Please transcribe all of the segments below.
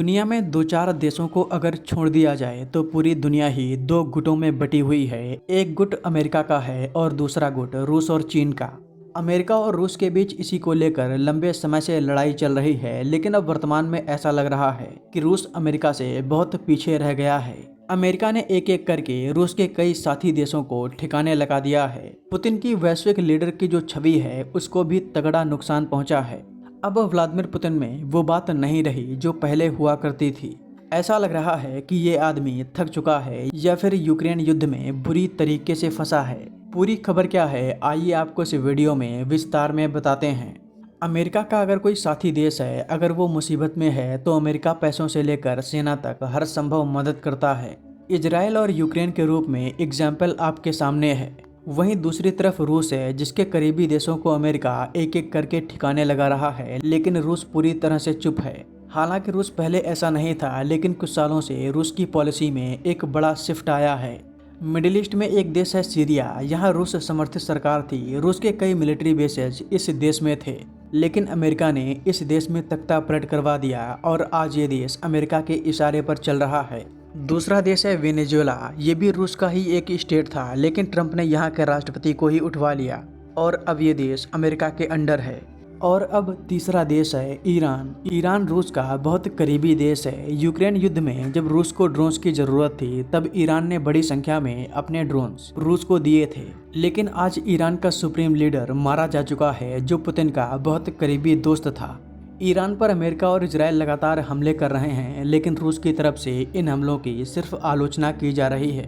दुनिया में दो चार देशों को अगर छोड़ दिया जाए तो पूरी दुनिया ही दो गुटों में बटी हुई है। एक गुट अमेरिका का है और दूसरा गुट रूस और चीन का। अमेरिका और रूस के बीच इसी को लेकर लंबे समय से लड़ाई चल रही है, लेकिन अब वर्तमान में ऐसा लग रहा है कि रूस अमेरिका से बहुत पीछे रह गया है। अमेरिका ने एक एक करके रूस के कई साथी देशों को ठिकाने लगा दिया है। पुतिन की वैश्विक लीडर की जो छवि है उसको भी तगड़ा नुकसान पहुंचा है। अब व्लादिमीर पुतिन में वो बात नहीं रही जो पहले हुआ करती थी। ऐसा लग रहा है कि ये आदमी थक चुका है या फिर यूक्रेन युद्ध में बुरी तरीके से फंसा है। पूरी खबर क्या है, आइए आपको इस वीडियो में विस्तार में बताते हैं। अमेरिका का अगर कोई साथी देश है, अगर वो मुसीबत में है तो अमेरिका पैसों से लेकर सेना तक हर संभव मदद करता है। इजराइल और यूक्रेन के रूप में एग्जाम्पल आपके सामने है। वहीं दूसरी तरफ रूस है, जिसके करीबी देशों को अमेरिका एक एक करके ठिकाने लगा रहा है, लेकिन रूस पूरी तरह से चुप है। हालांकि रूस पहले ऐसा नहीं था, लेकिन कुछ सालों से रूस की पॉलिसी में एक बड़ा शिफ्ट आया है। मिडिल ईस्ट में एक देश है सीरिया, यहाँ रूस समर्थित सरकार थी। रूस के कई मिलिट्री बेसेस इस देश में थे, लेकिन अमेरिका ने इस देश में तख्ता पलट करवा दिया और आज ये देश अमेरिका के इशारे पर चल रहा है। दूसरा देश है वेनेजुएला। ये भी रूस का ही एक स्टेट था, लेकिन ट्रंप ने यहाँ के राष्ट्रपति को ही उठवा लिया और अब ये देश अमेरिका के अंडर है। और अब तीसरा देश है ईरान। ईरान रूस का बहुत करीबी देश है। यूक्रेन युद्ध में जब रूस को ड्रोन्स की जरूरत थी, तब ईरान ने बड़ी संख्या में अपने ड्रोन्स रूस को दिए थे। लेकिन आज ईरान का सुप्रीम लीडर मारा जा चुका है, जो पुतिन का बहुत करीबी दोस्त था। ईरान पर अमेरिका और इजराइल लगातार हमले कर रहे हैं, लेकिन रूस की तरफ से इन हमलों की सिर्फ आलोचना की जा रही है।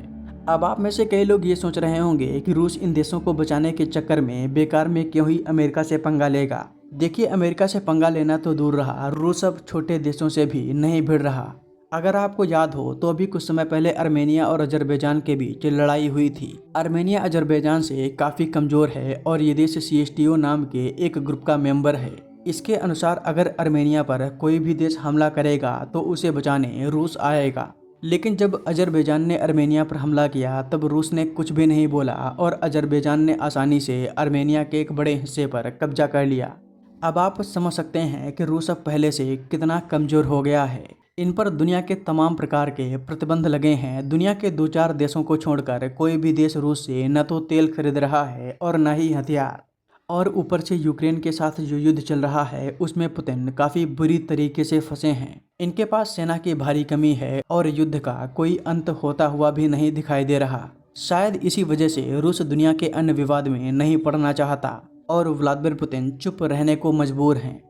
अब आप में से कई लोग ये सोच रहे होंगे कि रूस इन देशों को बचाने के चक्कर में बेकार में क्यों ही अमेरिका से पंगा लेगा। देखिए, अमेरिका से पंगा लेना तो दूर रहा, रूस अब छोटे देशों से भी नहीं भिड़ रहा। अगर आपको याद हो तो अभी कुछ समय पहले आर्मेनिया और अजरबैजान के बीच लड़ाई हुई थी। आर्मेनिया अजरबैजान से काफ़ी कमज़ोर है और ये देश CSTO नाम के एक ग्रुप का मेंबर है। इसके अनुसार अगर आर्मेनिया पर कोई भी देश हमला करेगा तो उसे बचाने रूस आएगा। लेकिन जब अजरबैजान ने आर्मेनिया पर हमला किया तब रूस ने कुछ भी नहीं बोला और अजरबैजान ने आसानी से आर्मेनिया के एक बड़े हिस्से पर कब्जा कर लिया। अब आप समझ सकते हैं कि रूस अब पहले से कितना कमज़ोर हो गया है। इन पर दुनिया के तमाम प्रकार के प्रतिबंध लगे हैं। दुनिया के दो चार देशों को छोड़कर कोई भी देश रूस से न तो तेल खरीद रहा है और न ही हथियार। और ऊपर से यूक्रेन के साथ जो युद्ध चल रहा है उसमें पुतिन काफ़ी बुरी तरीके से फंसे हैं। इनके पास सेना की भारी कमी है और युद्ध का कोई अंत होता हुआ भी नहीं दिखाई दे रहा। शायद इसी वजह से रूस दुनिया के अन्य विवाद में नहीं पड़ना चाहता और व्लादिमीर पुतिन चुप रहने को मजबूर हैं।